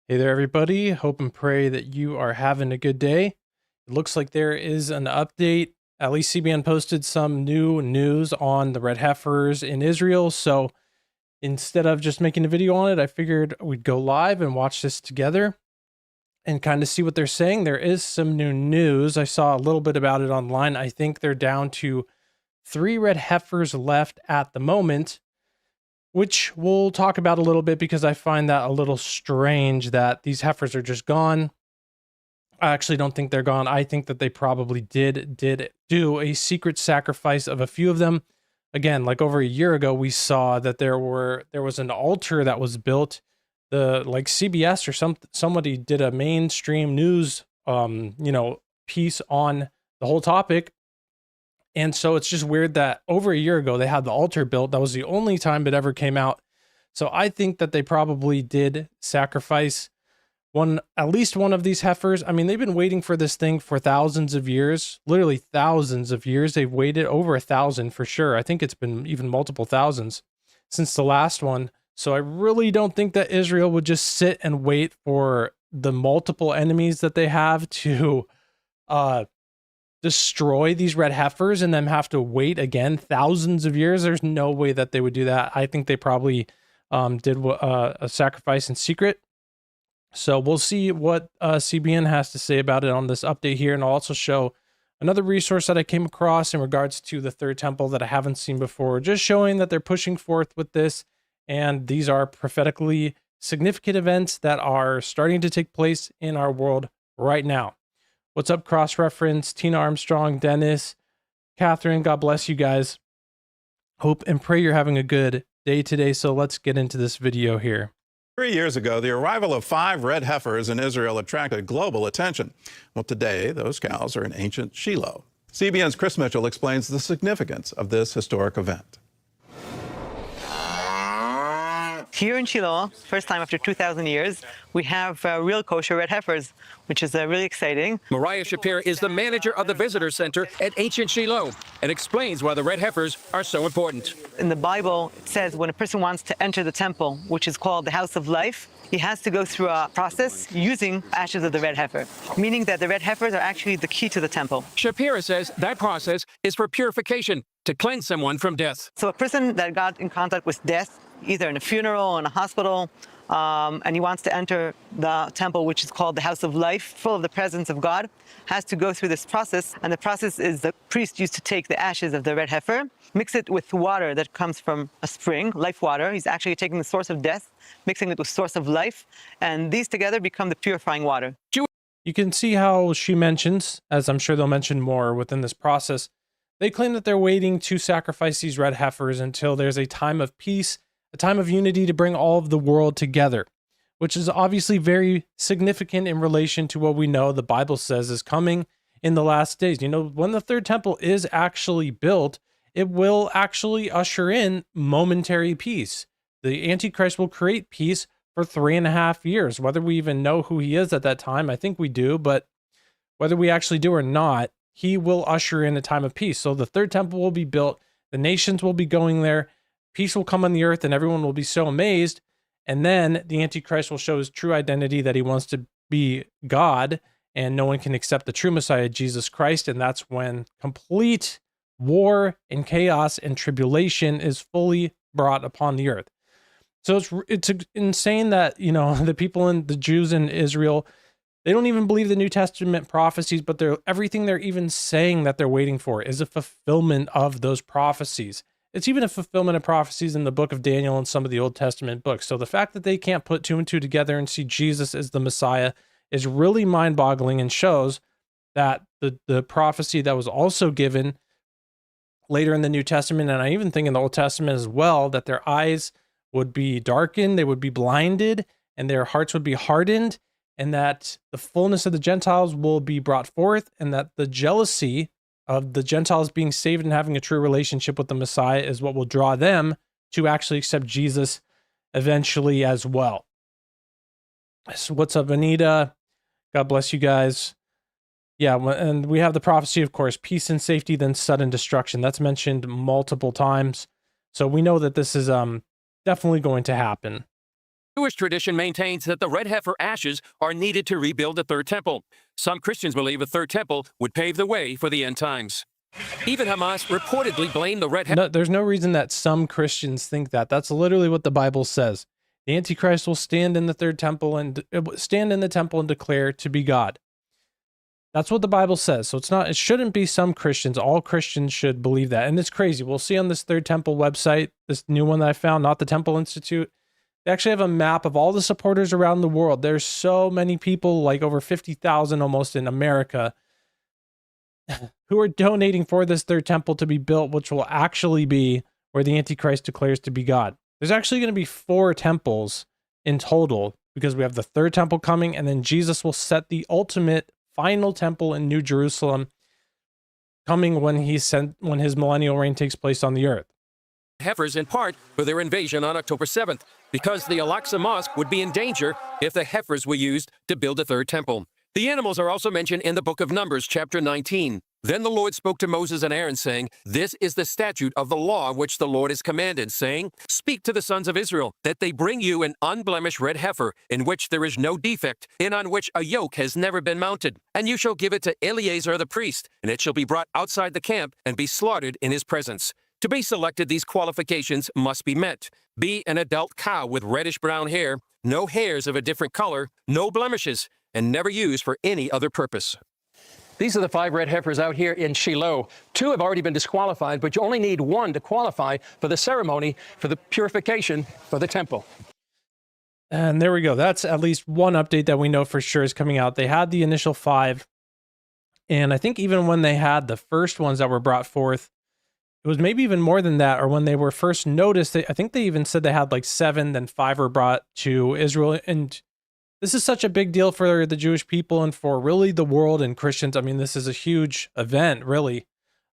Hey there, everybody. Hope and pray that you are having a good day. It looks like there is an update. At least CBN posted some new news on the red heifers in Israel. So instead of just making a video on it, I figured we'd go live and watch this together and kind of see what they're saying. There is some new news. I saw a little bit about it online. I think they're down to 3 red heifers left at the moment, which we'll talk about a little bit because I find that a little strange that these heifers are just gone. I actually don't think they're gone. I think that they probably did do a secret sacrifice of a few of them. Again, like over a year ago, we saw that there was an altar that was built. Like CBS or somebody did a mainstream news piece on the whole topic. And so it's just weird that over a year ago, they had the altar built. That was the only time it ever came out. So I think that they probably did sacrifice at least one of these heifers. I mean, they've been waiting for this thing for thousands of years, literally thousands of years. They've waited over 1,000 for sure. I think it's been even multiple thousands since the last one. So I really don't think that Israel would just sit and wait for the multiple enemies that they have to, destroy these red heifers and then have to wait again thousands of years. There's no way that they would do that. I think they probably did a sacrifice in secret. So we'll see what CBN has to say about it on this update here. And I'll also show another resource that I came across in regards to the third temple that I haven't seen before, just showing that they're pushing forth with this. And these are prophetically significant events that are starting to take place in our world right now. What's up, Cross Reference, Tina Armstrong, Dennis, Catherine? God bless you guys. Hope and pray you're having a good day today. So let's get into this video here. 3 years ago, the arrival of 5 red heifers in Israel attracted global attention. Well, today, those cows are in ancient Shiloh. CBN's Chris Mitchell explains the significance of this historic event. Here in Shiloh, first time after 2,000 years, we have real kosher red heifers, which is really exciting. Mariah Shapir is the manager of the visitor center at ancient Shiloh and explains why the red heifers are so important. In the Bible, it says when a person wants to enter the temple, which is called the house of life, he has to go through a process using ashes of the red heifer, meaning that the red heifers are actually the key to the temple. Shapira says that process is for purification, to cleanse someone from death. So a person that got in contact with death, either in a funeral, in a hospital, and he wants to enter the temple, which is called the house of life, full of the presence of God, has to go through this process. And the process is the priest used to take the ashes of the red heifer, mix it with water that comes from a spring, life water. He's actually taking the source of death, mixing it with source of life, and these together become the purifying water. You can see how she mentions, as I'm sure they'll mention more within this process, they claim that they're waiting to sacrifice these red heifers until there's a time of peace, a time of unity to bring all of the world together, which is obviously very significant in relation to what we know the Bible says is coming in the last days. You know, when the third temple is actually built, it will actually usher in momentary peace. The Antichrist will create peace for 3.5 years, whether we even know who he is at that time. I think we do, but whether we actually do or not, he will usher in a time of peace. So the third temple will be built, the nations will be going there, peace will come on the earth, and everyone will be so amazed. And then the Antichrist will show his true identity, that he wants to be God, and no one can accept the true Messiah, Jesus Christ. And that's when complete war and chaos and tribulation is fully brought upon the earth. So it's insane that, you know, the people in the Jews in Israel, they don't even believe the New Testament prophecies, but everything they're even saying that they're waiting for is a fulfillment of those prophecies. It's even a fulfillment of prophecies in the book of Daniel and some of the Old Testament books. So the fact that they can't put 2 and 2 together and see Jesus as the Messiah is really mind-boggling, and shows that the prophecy that was also given later in the New Testament, and I even think in the Old Testament as well, that their eyes would be darkened, they would be blinded, and their hearts would be hardened, and that the fullness of the Gentiles will be brought forth, and that the jealousy of the Gentiles being saved and having a true relationship with the Messiah is what will draw them to actually accept Jesus eventually as well. So what's up, Anita? God bless you guys. Yeah, and we have the prophecy, of course, peace and safety, then sudden destruction. That's mentioned multiple times. So we know that this is definitely going to happen. Jewish tradition maintains that the red heifer ashes are needed to rebuild the third temple. Some Christians believe a third temple would pave the way for the end times. Even Hamas reportedly blamed the red heifer. No, there's no reason that some Christians think that. That's literally what the Bible says. The Antichrist will stand in the third temple and stand in the temple and declare to be God. That's what the Bible says. So it shouldn't be some Christians. All Christians should believe that. And it's crazy. We'll see on this third temple website, this new one that I found, not the Temple Institute. They actually have a map of all the supporters around the world. There's so many people, like over 50,000 almost in America, who are donating for this third temple to be built, which will actually be where the Antichrist declares to be God. There's actually going to be 4 temples in total because we have the third temple coming, and then Jesus will set the ultimate final temple in New Jerusalem coming when his millennial reign takes place on the earth. Heifers in part for their invasion on October 7th, because the Al-Aqsa Mosque would be in danger if the heifers were used to build a third temple. The animals are also mentioned in the book of Numbers, chapter 19. Then the Lord spoke to Moses and Aaron, saying, "This is the statute of the law which the Lord has commanded, saying, Speak to the sons of Israel, that they bring you an unblemished red heifer, in which there is no defect, and on which a yoke has never been mounted. And you shall give it to Eleazar the priest, and it shall be brought outside the camp, and be slaughtered in his presence." To be selected, these qualifications must be met. Be an adult cow with reddish-brown hair, no hairs of a different color, no blemishes, and never used for any other purpose. These are the 5 red heifers out here in Shiloh. 2 have already been disqualified, but you only need 1 to qualify for the ceremony for the purification for the temple. And there we go. That's at least one update that we know for sure is coming out. They had the initial 5, and I think even when they had the first ones that were brought forth, it was maybe even more than that, or when they were first noticed, I think they even said they had like 7, then 5 were brought to Israel. And this is such a big deal for the Jewish people and for really the world and Christians. I mean, this is a huge event, really,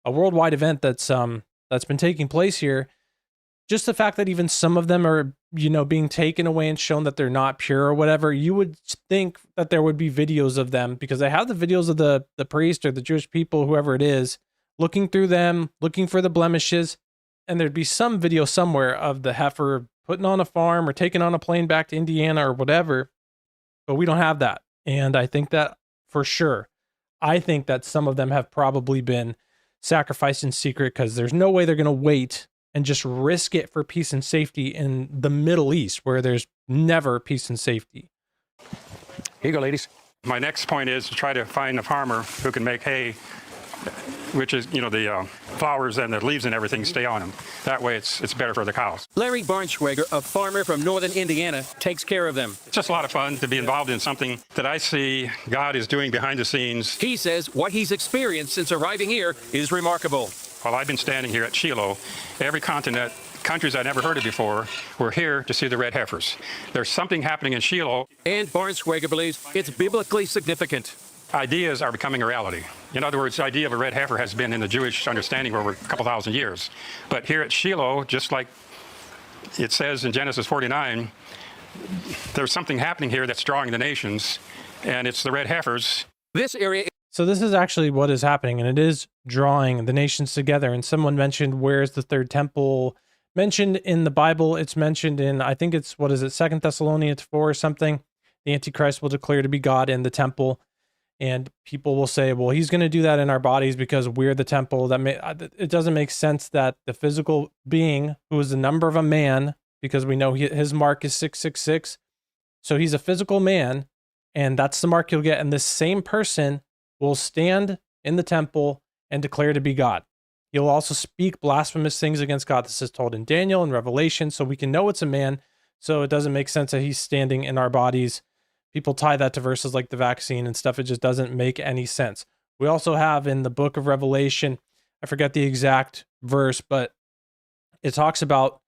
a worldwide event that's been taking place here. Just the fact that even some of them are, being taken away and shown that they're not pure or whatever, you would think that there would be videos of them, because they have the videos of the priest or the Jewish people, whoever it is, looking through them, looking for the blemishes, and there'd be some video somewhere of the heifer putting on a farm or taking on a plane back to Indiana or whatever, but we don't have that. And I think that for sure, I think that some of them have probably been sacrificed in secret, because there's no way they're going to wait and just risk it for peace and safety in the Middle East, where there's never peace and safety. Here you go, ladies. My next point is to try to find a farmer who can make hay, which is, the flowers and the leaves and everything stay on them. That way it's better for the cows. Larry Barnschwager, a farmer from northern Indiana, takes care of them. It's just a lot of fun to be involved in something that I see God is doing behind the scenes. He says what he's experienced since arriving here is remarkable. While I've been standing here at Shiloh, every continent, countries I never heard of before, were here to see the red heifers. There's something happening in Shiloh. And Barnschwager believes it's biblically significant. Ideas are becoming a reality. In other words, the idea of a red heifer has been in the Jewish understanding for over a couple thousand years. But here at Shiloh, just like it says in Genesis 49, there's something happening here that's drawing the nations, and it's the red heifers. This area. So this is actually what is happening, and it is drawing the nations together. And someone mentioned, where's the third temple mentioned in the Bible? It's mentioned in, I think it's, 2 Thessalonians 4 or something. The Antichrist will declare to be God in the temple. And people will say, well, he's going to do that in our bodies because we're the temple. It doesn't make sense that the physical being, who is the number of a man, because we know his mark is 666. So he's a physical man, and that's the mark he'll get. And this same person will stand in the temple and declare to be God. He'll also speak blasphemous things against God. This is told in Daniel and Revelation, so we can know it's a man. So it doesn't make sense that he's standing in our bodies. People tie that to verses like the vaccine and stuff. It just doesn't make any sense. We also have in the book of Revelation, I forget the exact verse, but it talks about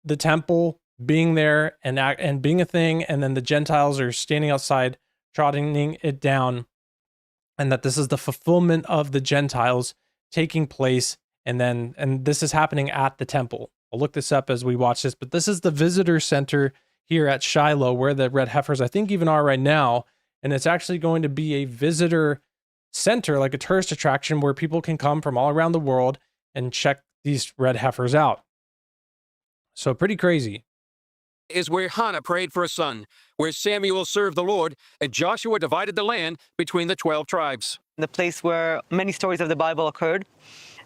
the temple being there and being a thing, and then the Gentiles are standing outside, trotting it down, and that this is the fulfillment of the Gentiles taking place, and this is happening at the temple. I'll look this up as we watch this, but this is the visitor center here at Shiloh, where the red heifers, I think, even are right now. And it's actually going to be a visitor center, like a tourist attraction, where people can come from all around the world and check these red heifers out. So pretty crazy. is where Hannah prayed for a son, where Samuel served the Lord, and Joshua divided the land between the 12 tribes. The place where many stories of the Bible occurred.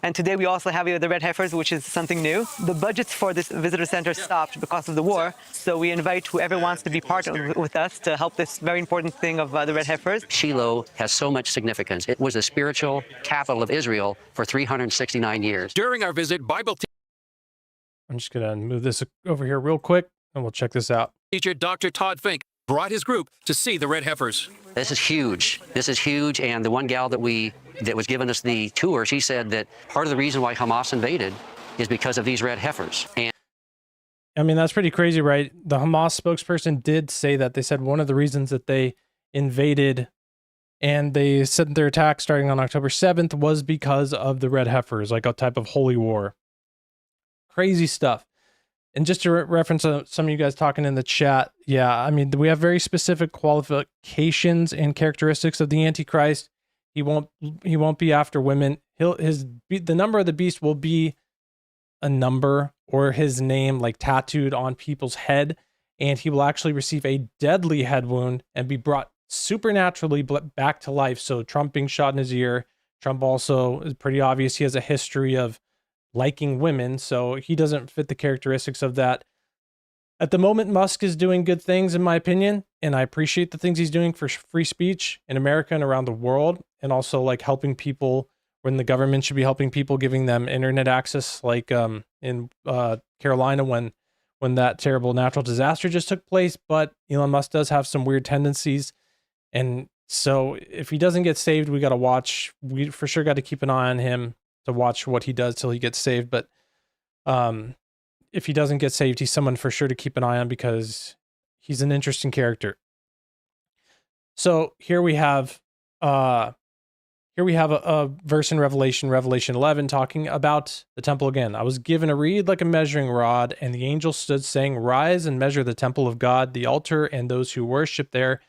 And today we also have here the red heifers, which is something new. The budgets for this visitor center stopped because of the war, so we invite whoever wants to be part of with us to help this very important thing of the red heifers. Shiloh has so much significance. It was the spiritual capital of Israel for 369 years. During our visit, Bible I'm just going to move this over here real quick, and we'll check this out. teacher Dr. Todd Fink brought his group to see the red heifers. This is huge. This is huge, and the one gal that was giving us the tour, she said that part of the reason why Hamas invaded is because of these red heifers. And I mean, that's pretty crazy, right? The Hamas spokesperson did say that. They said one of the reasons that they invaded and they said their attack starting on October 7th was because of the red heifers, like a type of holy war. Crazy stuff. And just to reference some of you guys talking in the chat, yeah, I mean, we have very specific qualifications and characteristics of the Antichrist. He won't be after women. The number of the beast will be a number or his name like tattooed on people's head, and he will actually receive a deadly head wound and be brought supernaturally back to life. So Trump being shot in his ear. Trump also is pretty obvious. He has a history of liking women, so he doesn't fit the characteristics of that. At the moment, Musk is doing good things, in my opinion, and I appreciate the things he's doing for free speech in America and around the world, and also like helping people when the government should be helping people, giving them internet access, like in Carolina when that terrible natural disaster just took place. But Elon Musk does have some weird tendencies, and so if he doesn't get saved, we got to watch. We for sure got to keep an eye on him to watch what he does till he gets saved. But if he doesn't get saved, he's someone for sure to keep an eye on because he's an interesting character. So here we have a verse in Revelation 11, talking about the temple again. I was given a reed like a measuring rod, and the angel stood saying, "Rise and measure the temple of God, the altar, and those who worship there.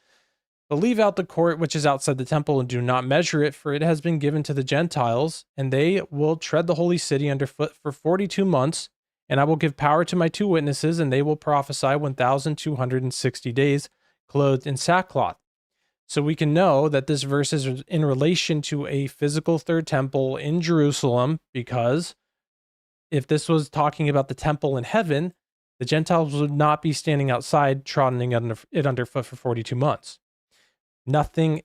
But leave out the court which is outside the temple, and do not measure it, for it has been given to the Gentiles, and they will tread the holy city underfoot for 42 months. And I will give power to my 2 witnesses, and they will prophesy 1,260 days, clothed in sackcloth." So we can know that this verse is in relation to a physical third temple in Jerusalem, because if this was talking about the temple in heaven, the Gentiles would not be standing outside, trotting it underfoot for 42 months. Nothing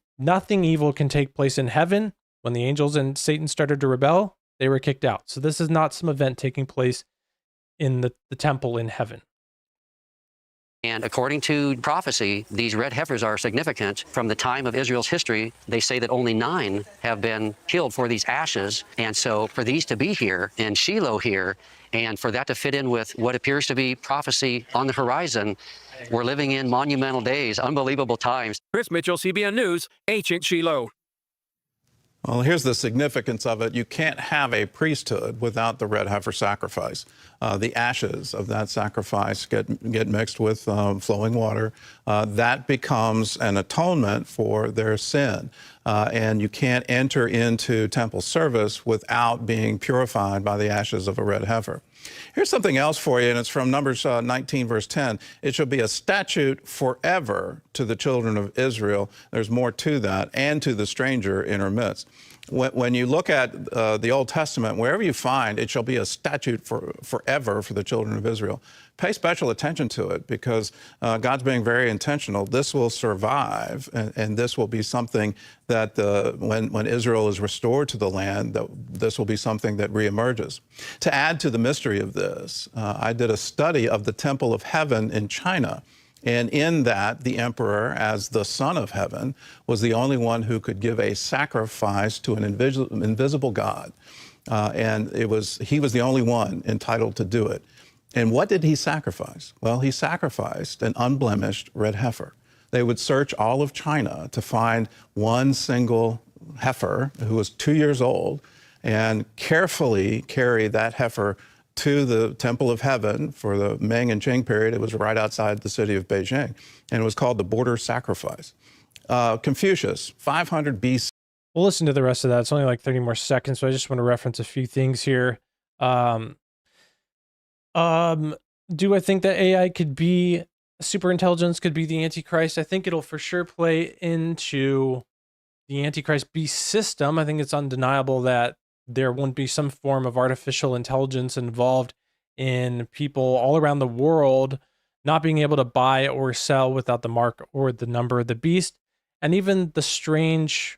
evil can take place in heaven. When the angels and Satan started to rebel, they were kicked out. So this is not some event taking place in the temple in heaven. And according to prophecy, these red heifers are significant. From the time of Israel's history, they say that only 9 have been killed for these ashes. And so for these to be here in Shiloh here, and for that to fit in with what appears to be prophecy on the horizon, we're living in monumental days, unbelievable times. Chris Mitchell, CBN News, Ancient Shiloh. Well, here's the significance of it. You can't have a priesthood without the red heifer sacrifice. The ashes of that sacrifice get mixed with flowing water. That becomes an atonement for their sin. And you can't enter into temple service without being purified by the ashes of a red heifer. Here's something else for you, and it's from Numbers 19, verse 10. It shall be a statute forever to the children of Israel. There's more to that, and to the stranger in our midst. When you look at the Old Testament, wherever you find, it shall be a statute forever for the children of Israel. Pay special attention to it, because God's being very intentional. This will survive, and this will be something that when Israel is restored to the land, this will be something that reemerges. To add to the mystery of this, I did a study of the Temple of Heaven in China. And in that, the emperor, as the son of heaven, was the only one who could give a sacrifice to an invisible God. And he was the only one entitled to do it. And what did he sacrifice? Well, he sacrificed an unblemished red heifer. They would search all of China to find one single heifer who was 2 years old and carefully carry that heifer to the Temple of Heaven for the Ming and Qing period. It was right outside the city of Beijing, and it was called the border sacrifice. Confucius, 500 BC. We'll listen to the rest of that. It's only like 30 more seconds, so I just want to reference a few things here. Do I think that AI could be super intelligence, could be the Antichrist? I think it'll for sure play into the Antichrist beast system. I think it's undeniable that there won't be some form of artificial intelligence involved in people all around the world not being able to buy or sell without the mark or the number of the beast. And even the strange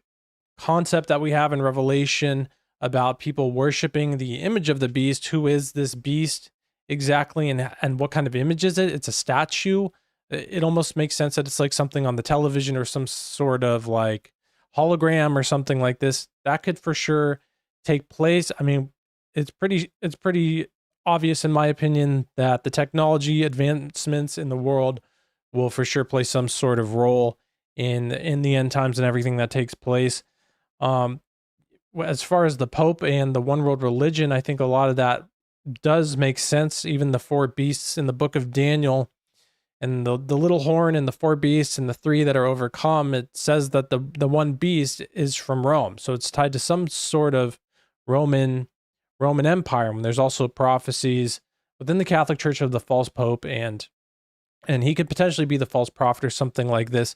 concept that we have in Revelation about people worshiping the image of the beast. Who is this beast exactly, and what kind of image is it? It's a statue. It almost makes sense that it's like something on the television or some sort of like hologram or something like this. That could for sure take place. I mean, it's pretty obvious in my opinion that the technology advancements in the world will for sure play some sort of role in the end times and everything that takes place. As far as the Pope and the one world religion, I think a lot of that does make sense. Even the four beasts in the book of Daniel, and the little horn and the four beasts and the three that are overcome, it says that the one beast is from Rome. So it's tied to some sort of Roman Empire. And there's also prophecies within the Catholic Church of the false Pope, and he could potentially be the false prophet or something like this.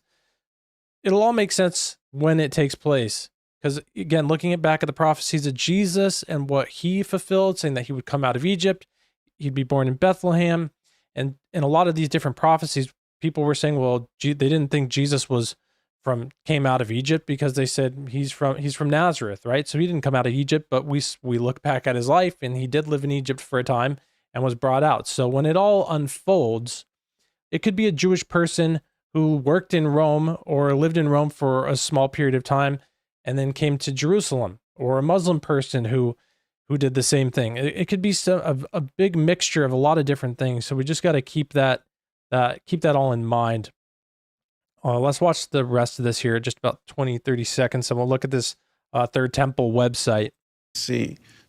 It'll all make sense when it takes place. Because again, looking back at the prophecies of Jesus and what he fulfilled, saying that he would come out of Egypt, he'd be born in Bethlehem, and in a lot of these different prophecies, people were saying, well, they didn't think Jesus came out of Egypt because they said he's from Nazareth, right? So he didn't come out of Egypt, but we look back at his life and he did live in Egypt for a time and was brought out. So when it all unfolds, it could be a Jewish person who worked in Rome or lived in Rome for a small period of time and then came to Jerusalem, or a Muslim person who did the same thing. It could be a big mixture of a lot of different things. So we just got to keep that all in mind. Let's watch the rest of this here, just about 20, 30 seconds. And we'll look at this Third Temple website.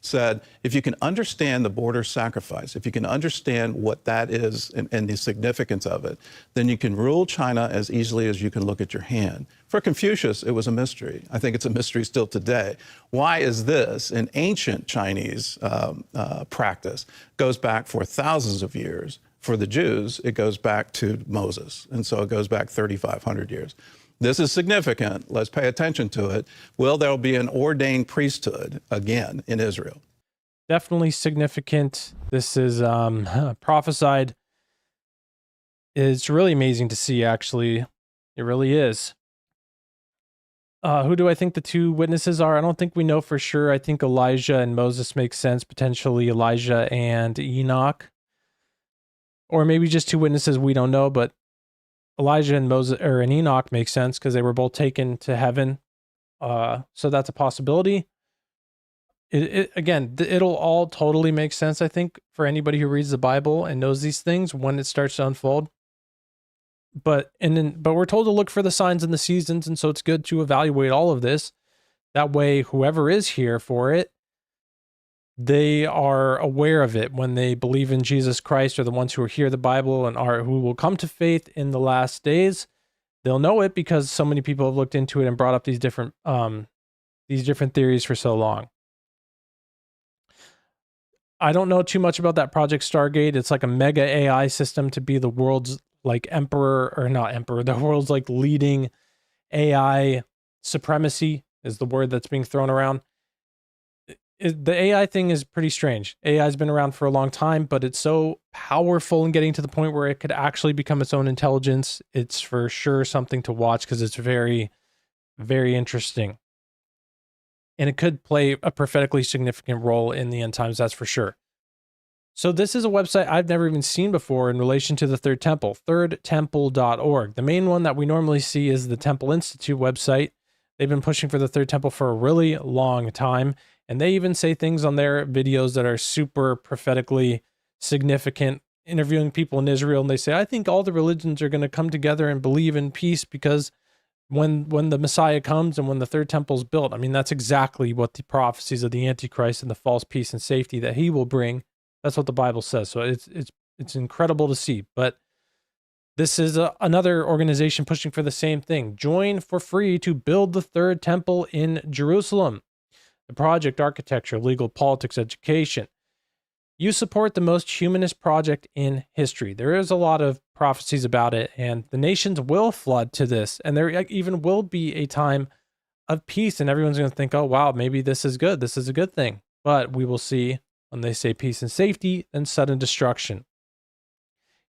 Said, if you can understand the border sacrifice, if you can understand what that is and the significance of it, then you can rule China as easily as you can look at your hand. For Confucius, it was a mystery. I think it's a mystery still today. Why is this? An ancient Chinese practice goes back for thousands of years. For the Jews, it goes back to Moses, and so it goes back 3,500 years. This is significant. Let's pay attention to it. Will there be an ordained priesthood again in Israel? Definitely significant. This is prophesied. It's really amazing to see, actually. It really is. Who do I think the two witnesses are? I don't think we know for sure. I think Elijah and Moses make sense. Potentially Elijah and Enoch. Or maybe just two witnesses, we don't know, but Elijah and Enoch make sense because they were both taken to heaven. So that's a possibility. It'll all totally make sense, I think, for anybody who reads the Bible and knows these things when it starts to unfold. But we're told to look for the signs and the seasons, and so it's good to evaluate all of this. That way, whoever is here for it, they are aware of it when they believe in Jesus Christ, or the ones who hear the Bible and who will come to faith in the last days. They'll know it because so many people have looked into it and brought up these different theories for so long. I don't know too much about that Project Stargate. It's like a mega AI system to be the world's like the world's like leading AI supremacy is the word that's being thrown around. The AI thing is pretty strange. AI has been around for a long time, but it's so powerful and getting to the point where it could actually become its own intelligence. It's for sure something to watch because it's very, very interesting. And it could play a prophetically significant role in the end times, that's for sure. So this is a website I've never even seen before in relation to the Third Temple, thirdtemple.org. The main one that we normally see is the Temple Institute website. They've been pushing for the Third Temple for a really long time. And they even say things on their videos that are super prophetically significant, interviewing people in Israel. And they say, I think all the religions are going to come together and believe in peace because when the Messiah comes and when the Third Temple is built, I mean, that's exactly what the prophecies of the Antichrist and the false peace and safety that he will bring. That's what the Bible says. So it's incredible to see. But this is another organization pushing for the same thing. Join for free to build the Third Temple in Jerusalem. The project, architecture, legal, politics, education. You support the most humanist project in history. There is a lot of prophecies about it, and the nations will flood to this, and there even will be a time of peace, and everyone's going to think, oh, wow, maybe this is good. This is a good thing. But we will see when they say peace and safety, then sudden destruction.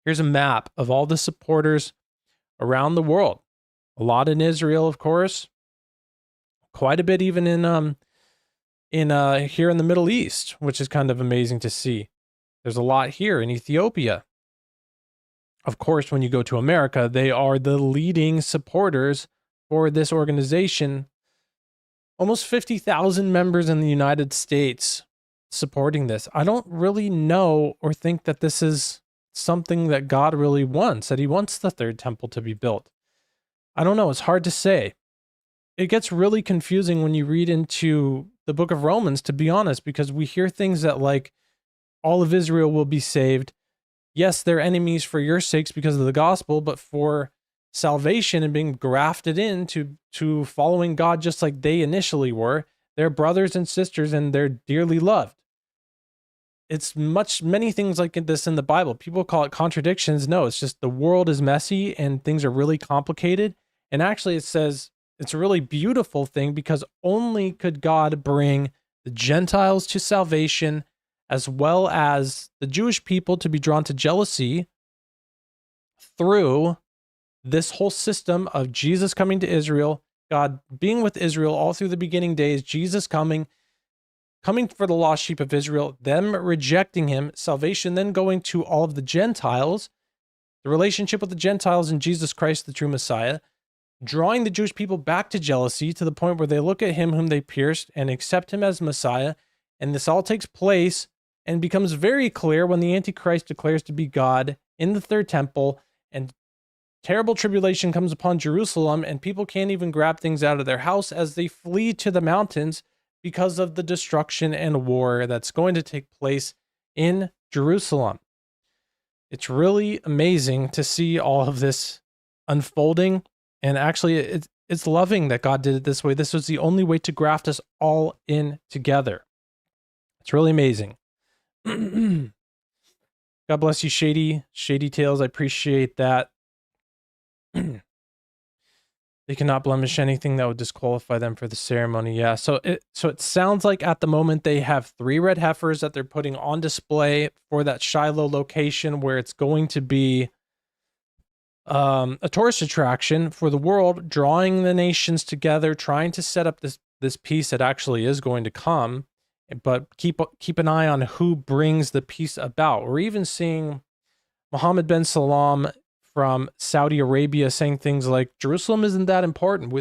Here's a map of all the supporters around the world. A lot in Israel, of course. Quite a bit even in here in the Middle East, which is kind of amazing to see. There's a lot here in Ethiopia. Of course, when you go to America, they are the leading supporters for this organization. Almost 50,000 members in the United States supporting this. I don't really know or think that this is something that God really wants, that he wants the third temple to be built. I don't know. It's hard to say. It gets really confusing when you read into the book of Romans, to be honest, because we hear things that like all of Israel will be saved. Yes, they're enemies for your sakes because of the gospel, but for salvation and being grafted into following God just like they initially were, they're brothers and sisters and they're dearly loved. It's many things like this in the Bible. People call it contradictions. No, it's just the world is messy and things are really complicated. And actually it says it's a really beautiful thing because only could God bring the Gentiles to salvation as well as the Jewish people to be drawn to jealousy through this whole system of Jesus coming to Israel, God being with Israel all through the beginning days, Jesus coming for the lost sheep of Israel, them rejecting him, salvation then going to all of the Gentiles, the relationship with the Gentiles and Jesus Christ, the true Messiah, drawing the Jewish people back to jealousy to the point where they look at him whom they pierced and accept him as Messiah. And this all takes place and becomes very clear when the Antichrist declares to be God in the third temple, and terrible tribulation comes upon Jerusalem, and people can't even grab things out of their house as they flee to the mountains because of the destruction and war that's going to take place in Jerusalem. It's really amazing to see all of this unfolding, and actually it's loving that God did it this way. This was the only way to graft us all in together. It's really amazing. God bless you, Shady Tales. I appreciate that. They cannot blemish anything that would disqualify them for the ceremony. Yeah, so it sounds like at the moment they have 3 red heifers that they're putting on display for that Shiloh location where it's going to be a tourist attraction for the world, drawing the nations together, trying to set up this peace that actually is going to come. But keep an eye on who brings the peace about. We're even seeing Mohammed bin Salman from Saudi Arabia saying things like, Jerusalem isn't that important.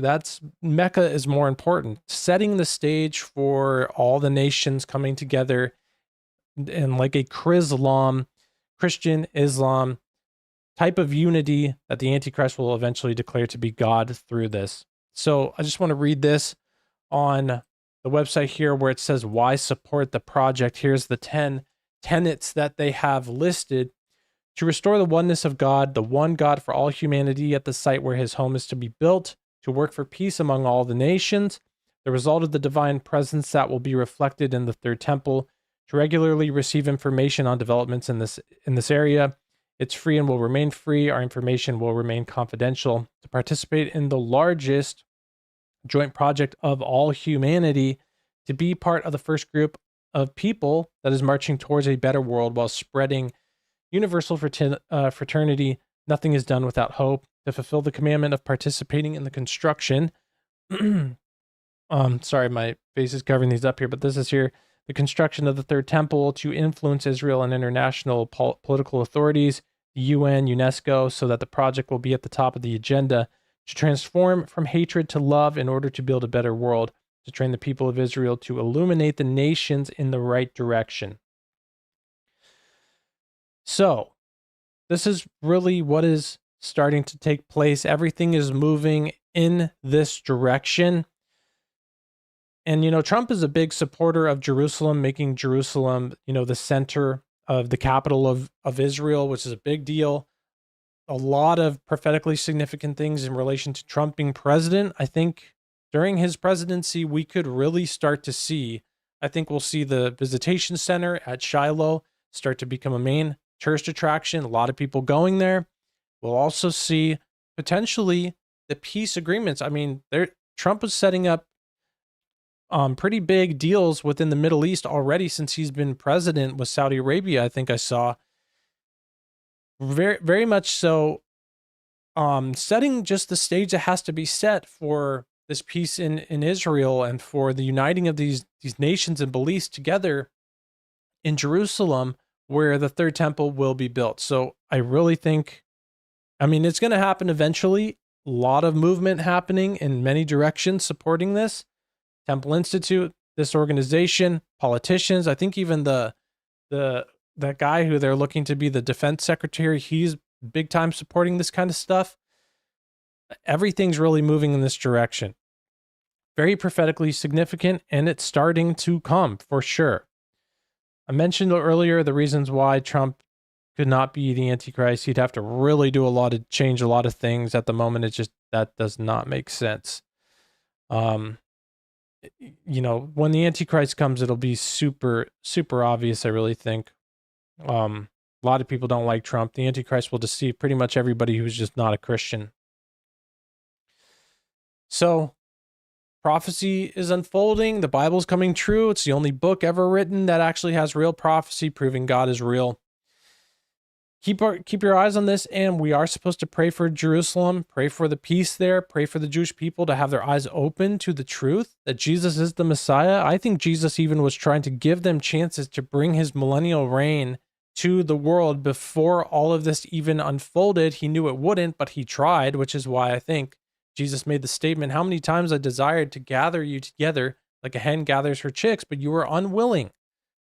Mecca is more important. Setting the stage for all the nations coming together in like a Christian Islam type of unity that the Antichrist will eventually declare to be God through this. So I just want to read this on the website here where it says why support the project. Here's the 10 tenets that they have listed: to restore the oneness of God, the one God for all humanity at the site where his home is to be built, to work for peace among all the nations, the result of the divine presence that will be reflected in the third temple, to regularly receive information on developments in this area. It's free and will remain free. Our information will remain confidential. To participate in the largest joint project of all humanity, to be part of the first group of people that is marching towards a better world while spreading universal fraternity. Nothing is done without hope. To fulfill the commandment of participating in the construction. Sorry, my face is covering these up here, but this is here. The construction of the third temple, to influence Israel and international political authorities, the UN, UNESCO, so that the project will be at the top of the agenda. To transform from hatred to love in order to build a better world. To train the people of Israel to illuminate the nations in the right direction. So, this is really what is starting to take place. Everything is moving in this direction. And, Trump is a big supporter of Jerusalem, making Jerusalem, the center of the capital of Israel, which is a big deal. A lot of prophetically significant things in relation to Trump being president. I think during his presidency, we could really start to see, I think we'll see the visitation center at Shiloh start to become a main tourist attraction. A lot of people going there. We'll also see potentially the peace agreements. I mean, Trump was setting up pretty big deals within the Middle East already since he's been president with Saudi Arabia. I think I saw very, very much so, setting just the stage that has to be set for this peace in Israel and for the uniting of these nations and beliefs together in Jerusalem, where the third temple will be built. So I really think, I mean, it's going to happen eventually. A lot of movement happening in many directions supporting this. Temple Institute, this organization, politicians. I think even that guy who they're looking to be the defense secretary, he's big time supporting this kind of stuff. Everything's really moving in this direction. Very prophetically significant, and it's starting to come for sure. I mentioned earlier the reasons why Trump could not be the Antichrist. He'd have to really do change a lot of things. At the moment, it's just, that does not make sense. You know, when the Antichrist comes, it'll be super, super obvious, I really think. A lot of people don't like Trump. The Antichrist will deceive pretty much everybody who's just not a Christian. So, prophecy is unfolding. The Bible's coming true. It's the only book ever written that actually has real prophecy, proving God is real. Keep your eyes on this, and we are supposed to pray for Jerusalem, pray for the peace there, pray for the Jewish people to have their eyes open to the truth that Jesus is the Messiah. I think Jesus even was trying to give them chances to bring his millennial reign to the world before all of this even unfolded. He knew it wouldn't, but he tried, which is why I think Jesus made the statement, "How many times I desired to gather you together like a hen gathers her chicks, but you were unwilling."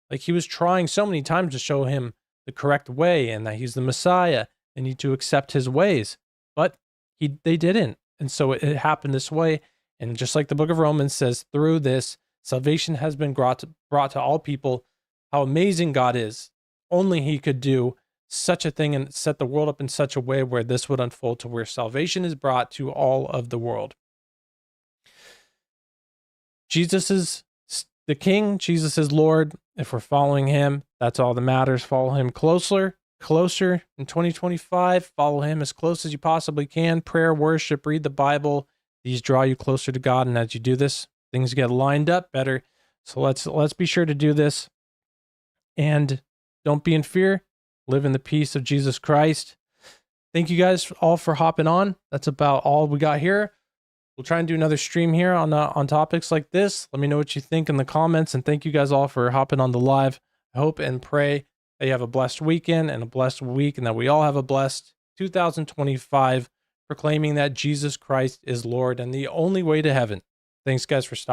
Like, he was trying so many times to show him the correct way and that he's the Messiah and need to accept his ways, but they didn't. And so it happened this way. And just like the book of Romans says, through this, salvation has been brought to all people. How amazing God is. Only he could do such a thing and set the world up in such a way where this would unfold to where salvation is brought to all of the world. Jesus is the King. Jesus is Lord. If we're following him, that's all that matters. Follow him closer in 2025. Follow him as close as you possibly can. Prayer, worship, read the Bible. These draw you closer to God. And as you do this, things get lined up better. So let's be sure to do this. And don't be in fear. Live in the peace of Jesus Christ. Thank you guys all for hopping on. That's about all we got here. We'll try and do another stream here on topics like this. Let me know what you think in the comments. And thank you guys all for hopping on the live. I hope and pray that you have a blessed weekend and a blessed week, and that we all have a blessed 2025, proclaiming that Jesus Christ is Lord and the only way to heaven. Thanks, guys, for stopping.